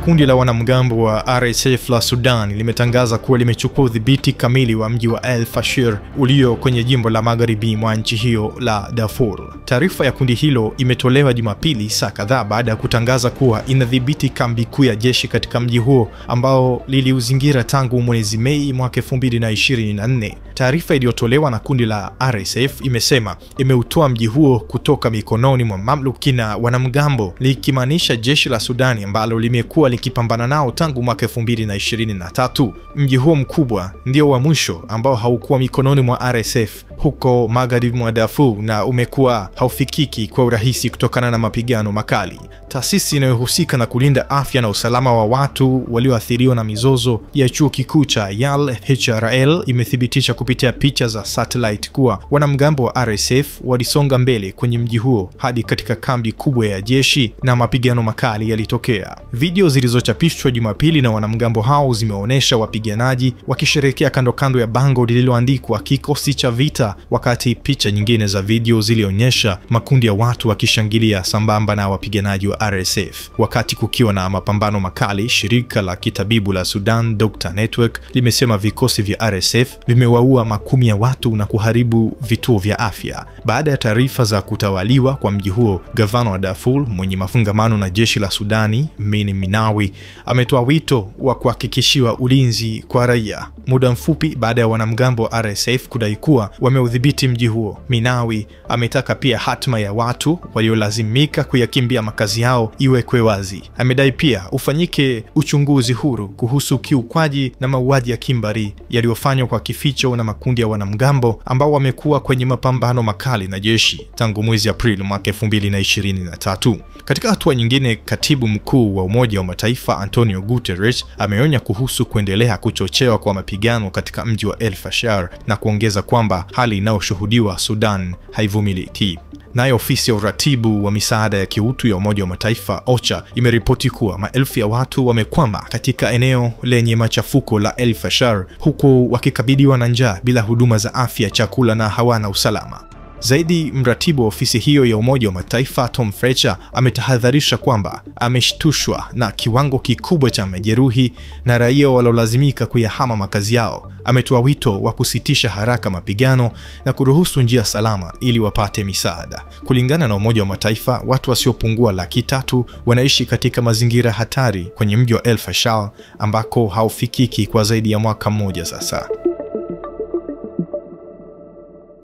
Kundi la wanamgambo wa RSF la Sudan limetangaza kuwa limechukua udhibiti kamili wa mji wa El Fasher ulio kwenye jimbo la magharibi mwa nchi hiyo la Darfur. Taarifa ya kundi hilo imetolewa Jumapili, saa kadhaa baada ya kutangaza kuwa inadhibiti kambi kuu ya jeshi katika mji huo ambao liliuzingira tangu mwezi Mei mwaka 2024. Taarifa iliyotolewa na kundi la RSF imesema imeutoa mji huo kutoka mikononi mwa mamluki na wanamgambo, likimaanisha jeshi la Sudani ambalo limekuwa likipambana nao tangu mwaka 2023. Mji huo mkubwa ndio wa mwisho ambao haukuwa mikononi mwa RSF huko magharibi mwa Darfur na umekuwa haufikiki kwa urahisi kutokana na mapigano makali. Taasisi inayohusika na kulinda afya na usalama wa watu walioathiriwa na mizozo ya chuo kikuu cha Yale HRL imethibitisha kupitia picha za satellite kuwa wanamgambo wa RSF walisonga mbele kwenye mji huo hadi katika kambi kubwa ya jeshi na mapigano makali yalitokea. Video zilizochapishwa Jumapili na wanamgambo hao zimeonyesha wapiganaji wakisherehekea kando kando ya bango lililoandikwa kikosi cha vita, wakati picha nyingine za video zilionyesha makundi ya watu wakishangilia sambamba na wapiganaji wa RSF. Wakati kukiwa na mapambano makali, shirika la kitabibu la Sudan Doctor Network limesema vikosi vya RSF vimewaua makumi ya watu na kuharibu vituo vya afya. Baada ya taarifa za kutawaliwa kwa mji huo, gavana wa Darfur mwenye mafungamano na jeshi la Sudani, Mini Minawi, ametoa wito wa kuhakikishiwa ulinzi kwa raia. Muda mfupi baada ya wanamgambo wa RSF kudai kuwa wameudhibiti mji huo, Minawi ametaka pia hatma ya watu waliolazimika kuyakimbia makazi yao iwekwe wazi. Amedai pia ufanyike uchunguzi huru kuhusu kiukwaji na mauaji ya kimbari yaliyofanywa kwa kificho na makundi ya wanamgambo ambao wamekuwa kwenye mapambano makali na jeshi tangu mwezi Aprili mwaka 2023. Katika hatua nyingine, katibu mkuu wa Umoja wa Mataifa Antonio Guterres ameonya kuhusu kuendelea kuchochewa kwa mapigano katika mji wa El Fasher na kuongeza kwamba hali inayoshuhudiwa Sudan haivumiliki. Nayo ofisi ya uratibu wa misaada ya kiutu ya Umoja wa Mataifa OCHA imeripoti kuwa maelfu ya watu wamekwama katika eneo lenye machafuko la El Fasher, huku wakikabiliwa na njaa bila huduma za afya, chakula na hawana usalama. Zaidi, mratibu wa ofisi hiyo ya Umoja wa Mataifa Tom Fletcher ametahadharisha kwamba ameshtushwa na kiwango kikubwa cha majeruhi na raia walolazimika kuyahama makazi yao. Ametoa wito wa kusitisha haraka mapigano na kuruhusu njia salama ili wapate misaada. Kulingana na Umoja wa Mataifa, watu wasiopungua 300,000 wanaishi katika mazingira hatari kwenye mji wa El Fasher ambako haufikiki kwa zaidi ya mwaka mmoja sasa.